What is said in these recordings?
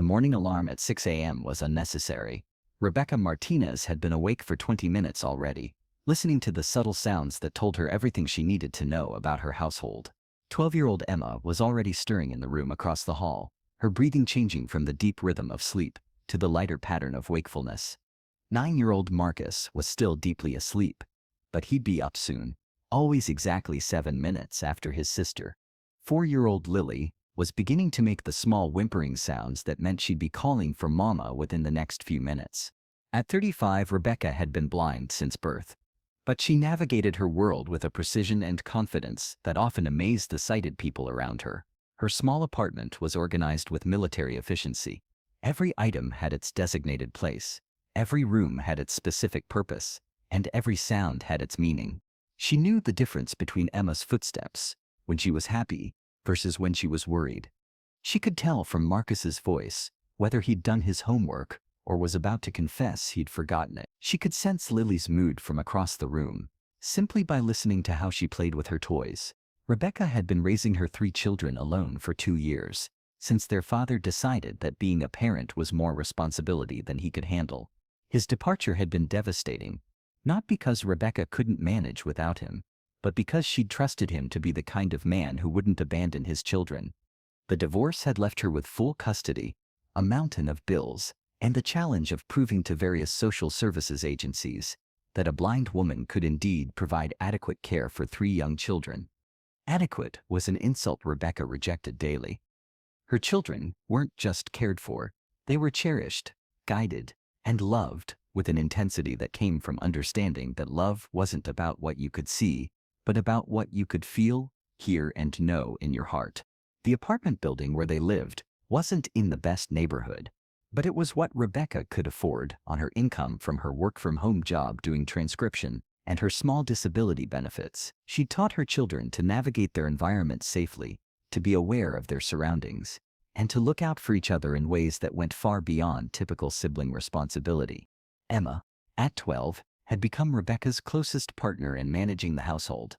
The morning alarm at 6 a.m. was unnecessary. Rebecca Martinez had been awake for 20 minutes already, listening to the subtle sounds that told her everything she needed to know about her household. 12-year-old Emma was already stirring in the room across the hall, her breathing changing from the deep rhythm of sleep to the lighter pattern of wakefulness. 9-year-old Marcus was still deeply asleep, but he'd be up soon, always exactly 7 minutes after his sister. 4-year-old Lily was beginning to make the small whimpering sounds that meant she'd be calling for Mama within the next few minutes. At 35, Rebecca had been blind since birth, but she navigated her world with a precision and confidence that often amazed the sighted people around her. Her small apartment was organized with military efficiency. Every item had its designated place, every room had its specific purpose, and every sound had its meaning. She knew the difference between Emma's footsteps when she was happy versus when she was worried. She could tell from Marcus's voice whether he'd done his homework or was about to confess he'd forgotten it. She could sense Lily's mood from across the room, simply by listening to how she played with her toys. Rebecca had been raising her 3 children alone for 2 years, since their father decided that being a parent was more responsibility than he could handle. His departure had been devastating, not because Rebecca couldn't manage without him, but because she'd trusted him to be the kind of man who wouldn't abandon his children. The divorce had left her with full custody, a mountain of bills, and the challenge of proving to various social services agencies that a blind woman could indeed provide adequate care for 3 young children. Adequate was an insult Rebecca rejected daily. Her children weren't just cared for, they were cherished, guided, and loved with an intensity that came from understanding that love wasn't about what you could see, but about what you could feel, hear, and know in your heart. The apartment building where they lived wasn't in the best neighborhood, but it was what Rebecca could afford on her income from her work-from-home job doing transcription and her small disability benefits. She taught her children to navigate their environment safely, to be aware of their surroundings, and to look out for each other in ways that went far beyond typical sibling responsibility. Emma, at 12, had become Rebecca's closest partner in managing the household.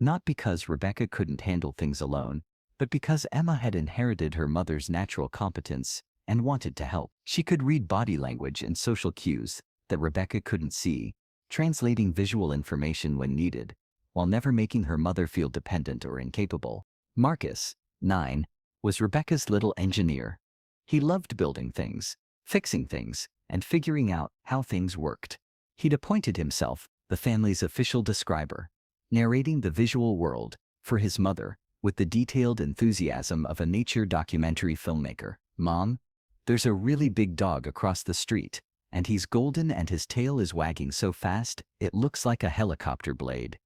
Not because Rebecca couldn't handle things alone, but because Emma had inherited her mother's natural competence and wanted to help. She could read body language and social cues that Rebecca couldn't see, translating visual information when needed, while never making her mother feel dependent or incapable. Marcus, 9, was Rebecca's little engineer. He loved building things, fixing things, and figuring out how things worked. He'd appointed himself the family's official describer, narrating the visual world for his mother with the detailed enthusiasm of a nature documentary filmmaker. "Mom, there's a really big dog across the street, and he's golden and his tail is wagging so fast it looks like a helicopter blade."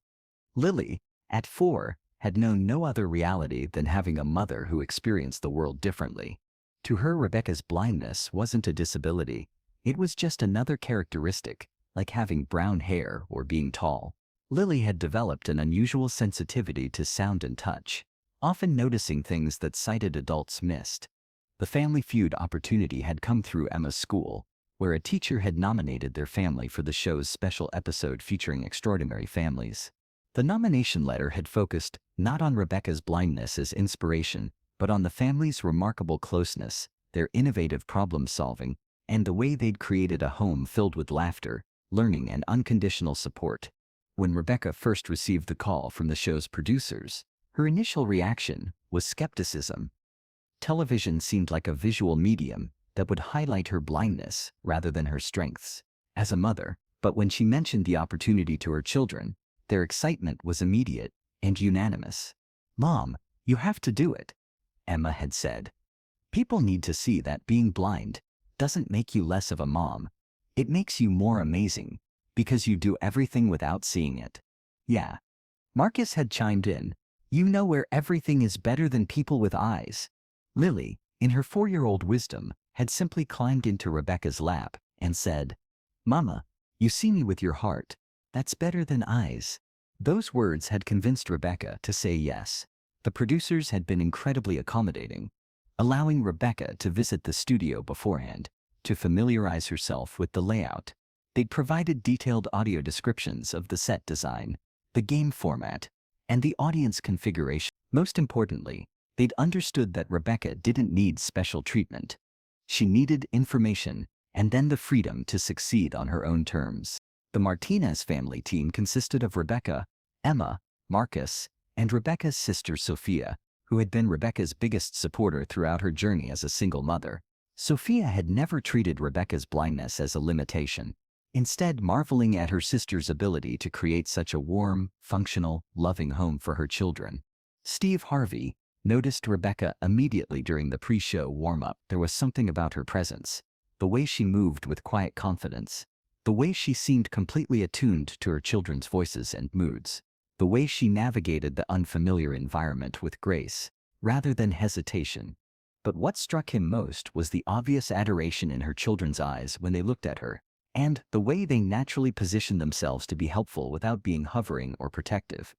Lily, at 4, had known no other reality than having a mother who experienced the world differently. To her, Rebecca's blindness wasn't a disability, it was just another characteristic, like having brown hair or being tall. Lily had developed an unusual sensitivity to sound and touch, often noticing things that sighted adults missed. The Family Feud opportunity had come through Emma's school, where a teacher had nominated their family for the show's special episode featuring extraordinary families. The nomination letter had focused not on Rebecca's blindness as inspiration, but on the family's remarkable closeness, their innovative problem-solving, and the way they'd created a home filled with laughter, learning, and unconditional support. When Rebecca first received the call from the show's producers, her initial reaction was skepticism. Television seemed like a visual medium that would highlight her blindness rather than her strengths as a mother. But when she mentioned the opportunity to her children, their excitement was immediate and unanimous. "Mom, you have to do it," Emma had said. "People need to see that being blind doesn't make you less of a mom. It makes you more amazing, because you do everything without seeing it." "Yeah." Marcus had chimed in, "You know where everything is better than people with eyes." Lily, in her 4-year-old wisdom, had simply climbed into Rebecca's lap and said, "Mama, you see me with your heart. That's better than eyes." Those words had convinced Rebecca to say yes. The producers had been incredibly accommodating, allowing Rebecca to visit the studio beforehand, to familiarize herself with the layout. They'd provided detailed audio descriptions of the set design, the game format, and the audience configuration. Most importantly, they'd understood that Rebecca didn't need special treatment. She needed information and then the freedom to succeed on her own terms. The Martinez family team consisted of Rebecca, Emma, Marcus, and Rebecca's sister Sophia, who had been Rebecca's biggest supporter throughout her journey as a single mother. Sophia had never treated Rebecca's blindness as a limitation, instead marveling at her sister's ability to create such a warm, functional, loving home for her children. Steve Harvey noticed Rebecca immediately during the pre-show warm-up. There was something about her presence, the way she moved with quiet confidence, the way she seemed completely attuned to her children's voices and moods, the way she navigated the unfamiliar environment with grace, rather than hesitation. But what struck him most was the obvious adoration in her children's eyes when they looked at her, and the way they naturally positioned themselves to be helpful without being hovering or protective.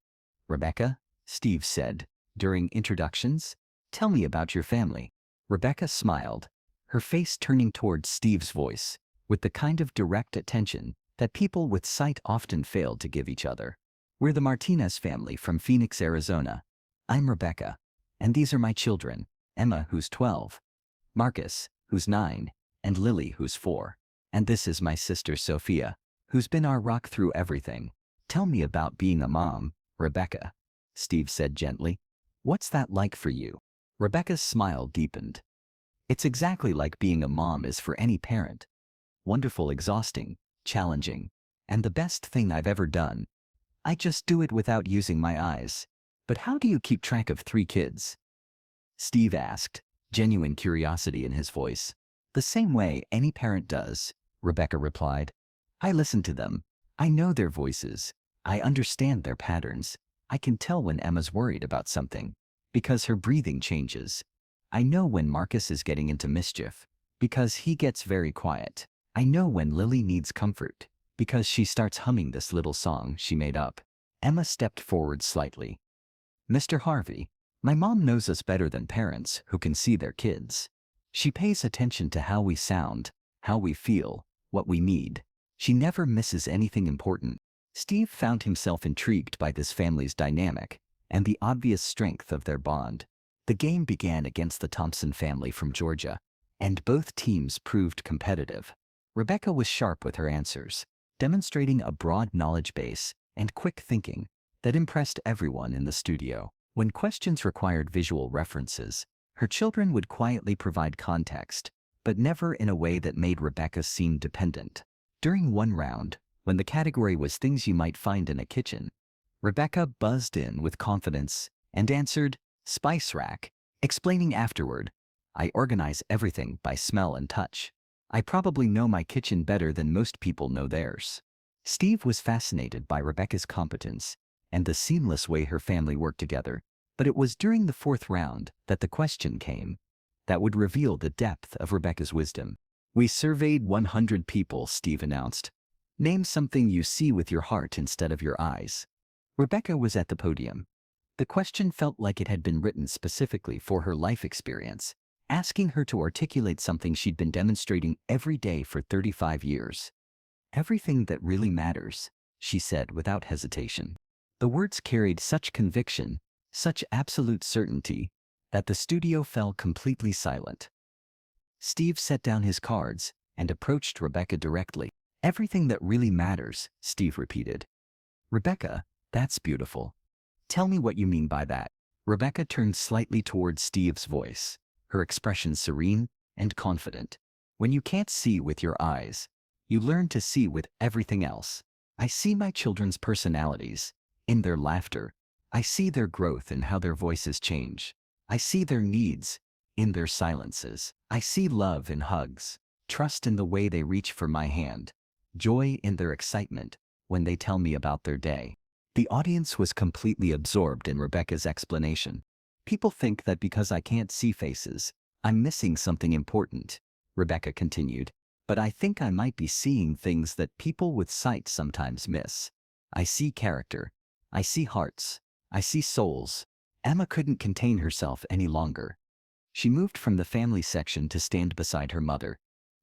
"Rebecca," Steve said, during introductions, "tell me about your family." Rebecca smiled, her face turning towards Steve's voice, with the kind of direct attention that people with sight often fail to give each other. "We're the Martinez family from Phoenix, Arizona. I'm Rebecca, and these are my children, Emma, who's 12, Marcus, who's 9, and Lily, who's 4. And this is my sister Sophia, who's been our rock through everything." "Tell me about being a mom, Rebecca," Steve said gently. "What's that like for you?" Rebecca's smile deepened. "It's exactly like being a mom is for any parent. Wonderful, exhausting, challenging, and the best thing I've ever done. I just do it without using my eyes." "But how do you keep track of 3 kids?" Steve asked, genuine curiosity in his voice. "The same way any parent does," Rebecca replied. "I listen to them. I know their voices. I understand their patterns. I can tell when Emma's worried about something, because her breathing changes. I know when Marcus is getting into mischief, because he gets very quiet. I know when Lily needs comfort, because she starts humming this little song she made up." Emma stepped forward slightly. "Mr. Harvey, my mom knows us better than parents who can see their kids. She pays attention to how we sound, how we feel, what we need. She never misses anything important." Steve found himself intrigued by this family's dynamic and the obvious strength of their bond. The game began against the Thompson family from Georgia, and both teams proved competitive. Rebecca was sharp with her answers, demonstrating a broad knowledge base and quick thinking that impressed everyone in the studio. When questions required visual references, her children would quietly provide context, but never in a way that made Rebecca seem dependent. During one round, when the category was things you might find in a kitchen, Rebecca buzzed in with confidence and answered, "Spice rack," explaining afterward, "I organize everything by smell and touch. I probably know my kitchen better than most people know theirs." Steve was fascinated by Rebecca's competence and the seamless way her family worked together, but it was during the 4th round that the question came that would reveal the depth of Rebecca's wisdom. "We surveyed 100 people," Steve announced. "Name something you see with your heart instead of your eyes." Rebecca was at the podium. The question felt like it had been written specifically for her life experience, asking her to articulate something she'd been demonstrating every day for 35 years. "Everything that really matters," she said without hesitation. The words carried such conviction, such absolute certainty, that the studio fell completely silent. Steve set down his cards and approached Rebecca directly. "Everything that really matters," Steve repeated. "Rebecca, that's beautiful. Tell me what you mean by that." Rebecca turned slightly towards Steve's voice, her expression serene and confident. "When you can't see with your eyes, you learn to see with everything else. I see my children's personalities, in their laughter. I see their growth in how their voices change. I see their needs, in their silences. I see love in hugs, trust in the way they reach for my hand, joy in their excitement when they tell me about their day." The audience was completely absorbed in Rebecca's explanation. "People think that because I can't see faces, I'm missing something important," Rebecca continued. "But I think I might be seeing things that people with sight sometimes miss. I see character. I see hearts. I see souls." Emma couldn't contain herself any longer. She moved from the family section to stand beside her mother.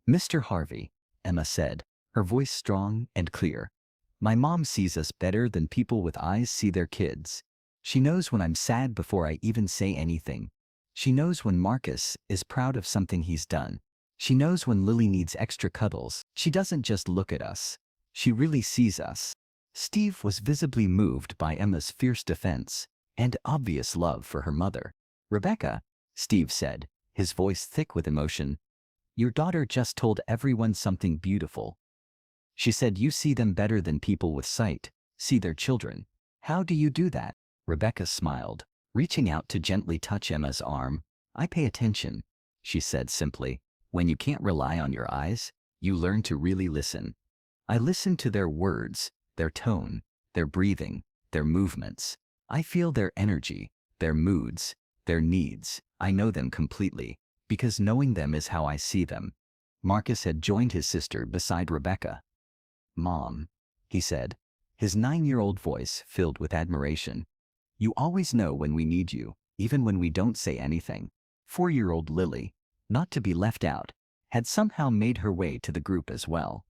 "Mr. Harvey," Emma said, her voice strong and clear, "my mom sees us better than people with eyes see their kids. She knows when I'm sad before I even say anything. She knows when Marcus is proud of something he's done. She knows when Lily needs extra cuddles. She doesn't just look at us. She really sees us. Steve was visibly moved by Emma's fierce defense and obvious love for her mother. Rebecca, Steve said, his voice thick with emotion, your daughter just told everyone something beautiful. She said you see them better than people with sight see their children. How do you do that? Rebecca smiled, reaching out to gently touch Emma's arm. I pay attention, she said simply. When you can't rely on your eyes, you learn to really listen. I listen to their words, their tone, their breathing, their movements. I feel their energy, their moods, their needs. I know them completely, because knowing them is how I see them. Marcus had joined his sister beside Rebecca. Mom, he said, his 9-year-old voice filled with admiration. You always know when we need you, even when we don't say anything. 4-year-old Lily, not to be left out, had somehow made her way to the group as well.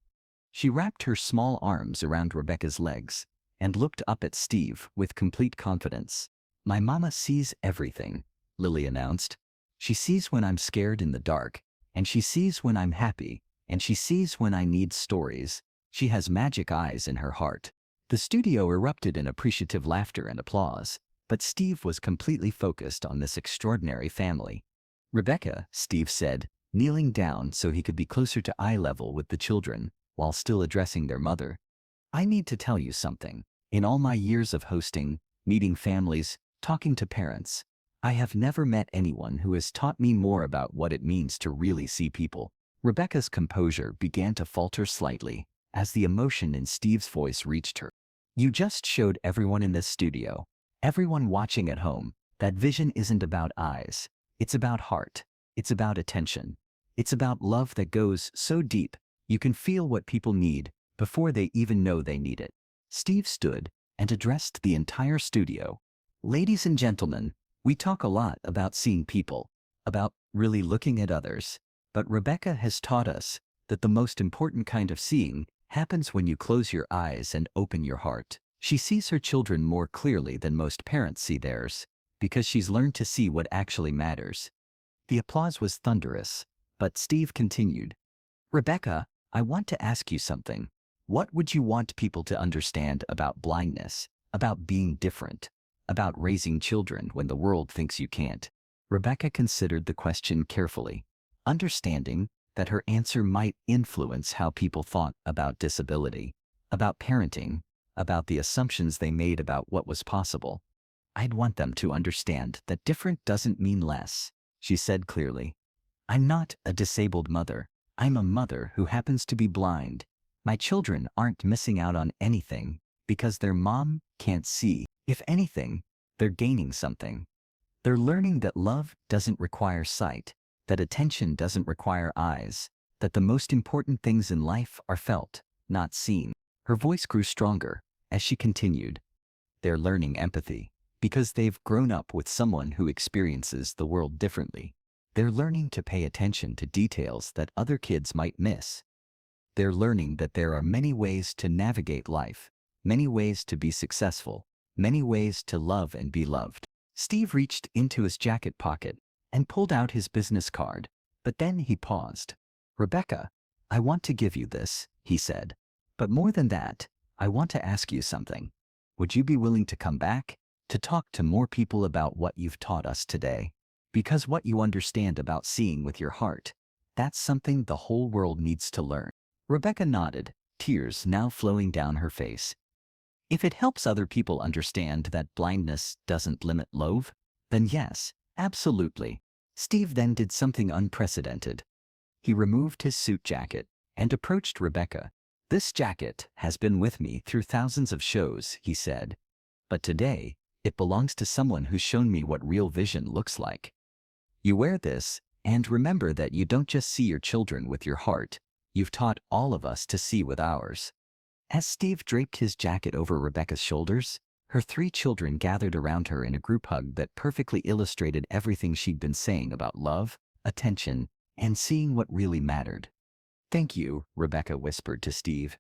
She wrapped her small arms around Rebecca's legs and looked up at Steve with complete confidence. My mama sees everything, Lily announced. She sees when I'm scared in the dark, and she sees when I'm happy, and she sees when I need stories. She has magic eyes in her heart. The studio erupted in appreciative laughter and applause, but Steve was completely focused on this extraordinary family. Rebecca, Steve said, kneeling down so he could be closer to eye level with the children, while still addressing their mother. I need to tell you something. In all my years of hosting, meeting families, talking to parents, I have never met anyone who has taught me more about what it means to really see people. Rebecca's composure began to falter slightly as the emotion in Steve's voice reached her. You just showed everyone in this studio, everyone watching at home, that vision isn't about eyes. It's about heart. It's about attention. It's about love that goes so deep, you can feel what people need before they even know they need it. Steve stood and addressed the entire studio. Ladies and gentlemen, we talk a lot about seeing people, about really looking at others, but Rebecca has taught us that the most important kind of seeing happens when you close your eyes and open your heart. She sees her children more clearly than most parents see theirs, because she's learned to see what actually matters. The applause was thunderous, but Steve continued. Rebecca, I want to ask you something. What would you want people to understand about blindness, about being different, about raising children when the world thinks you can't? Rebecca considered the question carefully, understanding that her answer might influence how people thought about disability, about parenting, about the assumptions they made about what was possible. I'd want them to understand that different doesn't mean less, she said clearly. I'm not a disabled mother. I'm a mother who happens to be blind. My children aren't missing out on anything because their mom can't see. If anything, they're gaining something. They're learning that love doesn't require sight, that attention doesn't require eyes, that the most important things in life are felt, not seen. Her voice grew stronger as she continued. They're learning empathy because they've grown up with someone who experiences the world differently. They're learning to pay attention to details that other kids might miss. They're learning that there are many ways to navigate life, many ways to be successful, many ways to love and be loved. Steve reached into his jacket pocket and pulled out his business card, but then he paused. Rebecca, I want to give you this, he said. But more than that, I want to ask you something. Would you be willing to come back, to talk to more people about what you've taught us today? Because what you understand about seeing with your heart, that's something the whole world needs to learn. Rebecca nodded, tears now flowing down her face. If it helps other people understand that blindness doesn't limit love, then yes, absolutely. Steve then did something unprecedented. He removed his suit jacket and approached Rebecca. This jacket has been with me through thousands of shows, he said. But today, it belongs to someone who's shown me what real vision looks like. You wear this, and remember that you don't just see your children with your heart, you've taught all of us to see with ours. As Steve draped his jacket over Rebecca's shoulders, her 3 children gathered around her in a group hug that perfectly illustrated everything she'd been saying about love, attention, and seeing what really mattered. Thank you, Rebecca whispered to Steve,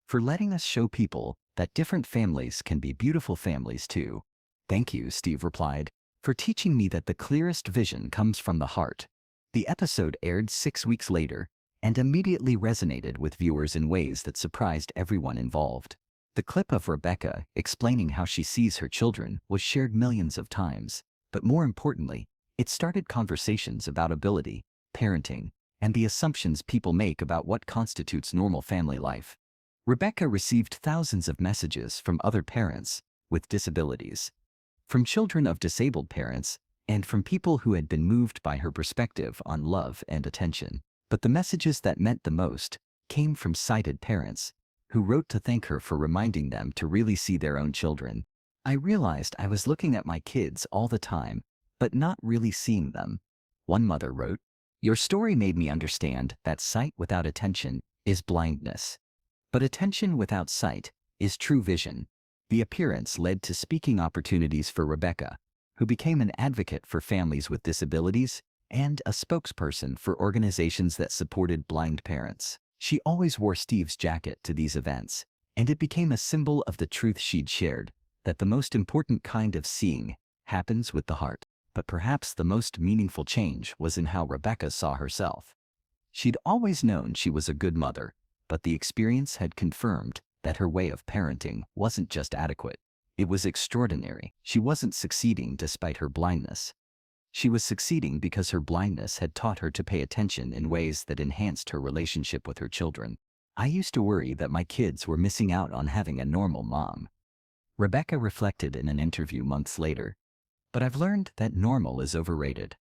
for letting us show people that different families can be beautiful families too. Thank you, Steve replied, for teaching me that the clearest vision comes from the heart. The episode aired 6 weeks later and immediately resonated with viewers in ways that surprised everyone involved. The clip of Rebecca explaining how she sees her children was shared millions of times, but more importantly, it started conversations about ability, parenting, and the assumptions people make about what constitutes normal family life. Rebecca received thousands of messages from other parents with disabilities, from children of disabled parents, and from people who had been moved by her perspective on love and attention. But the messages that meant the most came from sighted parents, who wrote to thank her for reminding them to really see their own children. "I realized I was looking at my kids all the time, but not really seeing them," one mother wrote. "Your story made me understand that sight without attention is blindness. But attention without sight is true vision." The appearance led to speaking opportunities for Rebecca, who became an advocate for families with disabilities and a spokesperson for organizations that supported blind parents. She always wore Steve's jacket to these events, and it became a symbol of the truth she'd shared, that the most important kind of seeing happens with the heart. But perhaps the most meaningful change was in how Rebecca saw herself. She'd always known she was a good mother, but the experience had confirmed that her way of parenting wasn't just adequate. It was extraordinary. She wasn't succeeding despite her blindness. She was succeeding because her blindness had taught her to pay attention in ways that enhanced her relationship with her children. "I used to worry that my kids were missing out on having a normal mom," Rebecca reflected in an interview months later. "But I've learned that normal is overrated.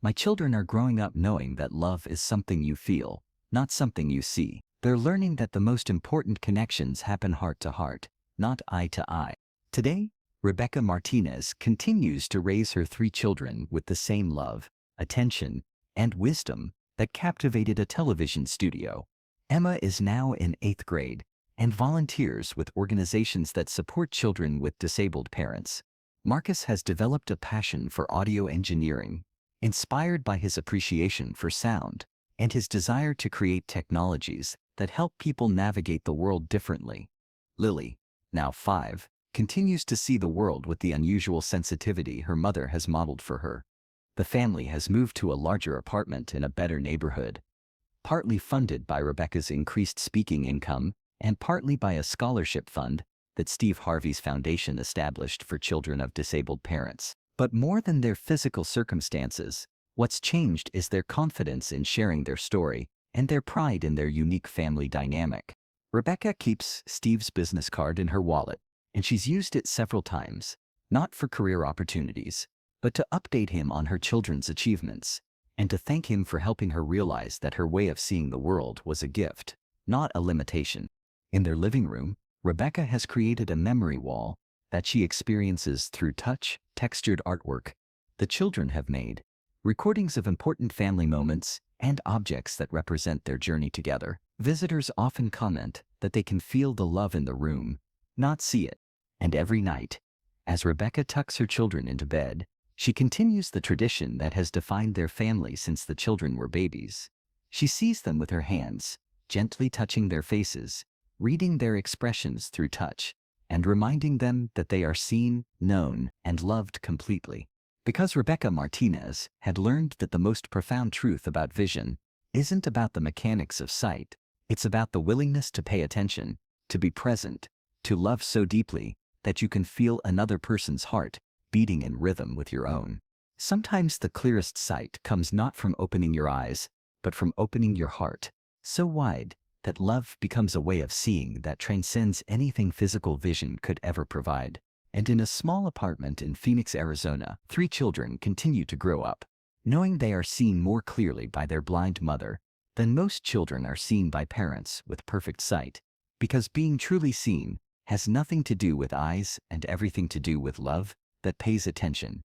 My children are growing up knowing that love is something you feel, not something you see. They're learning that the most important connections happen heart to heart, not eye to eye." Today, Rebecca Martinez continues to raise her 3 children with the same love, attention, and wisdom that captivated a television studio. Emma is now in 8th grade and volunteers with organizations that support children with disabled parents. Marcus has developed a passion for audio engineering, inspired by his appreciation for sound and his desire to create technologies that help people navigate the world differently. Lily, now 5, continues to see the world with the unusual sensitivity her mother has modeled for her. The family has moved to a larger apartment in a better neighborhood, partly funded by Rebecca's increased speaking income and partly by a scholarship fund that Steve Harvey's foundation established for children of disabled parents. But more than their physical circumstances, what's changed is their confidence in sharing their story and their pride in their unique family dynamic. Rebecca keeps Steve's business card in her wallet, and she's used it several times, not for career opportunities, but to update him on her children's achievements, and to thank him for helping her realize that her way of seeing the world was a gift, not a limitation. In their living room, Rebecca has created a memory wall that she experiences through touch, textured artwork the children have made, recordings of important family moments, and objects that represent their journey together. Visitors often comment that they can feel the love in the room, not see it. And every night, as Rebecca tucks her children into bed, she continues the tradition that has defined their family since the children were babies. She sees them with her hands, gently touching their faces, reading their expressions through touch, and reminding them that they are seen, known, and loved completely. Because Rebecca Martinez had learned that the most profound truth about vision isn't about the mechanics of sight, it's about the willingness to pay attention, to be present, to love so deeply that you can feel another person's heart beating in rhythm with your own. Sometimes the clearest sight comes not from opening your eyes, but from opening your heart so wide that love becomes a way of seeing that transcends anything physical vision could ever provide. And in a small apartment in Phoenix, Arizona, 3 children continue to grow up, knowing they are seen more clearly by their blind mother than most children are seen by parents with perfect sight. Because being truly seen has nothing to do with eyes and everything to do with love that pays attention.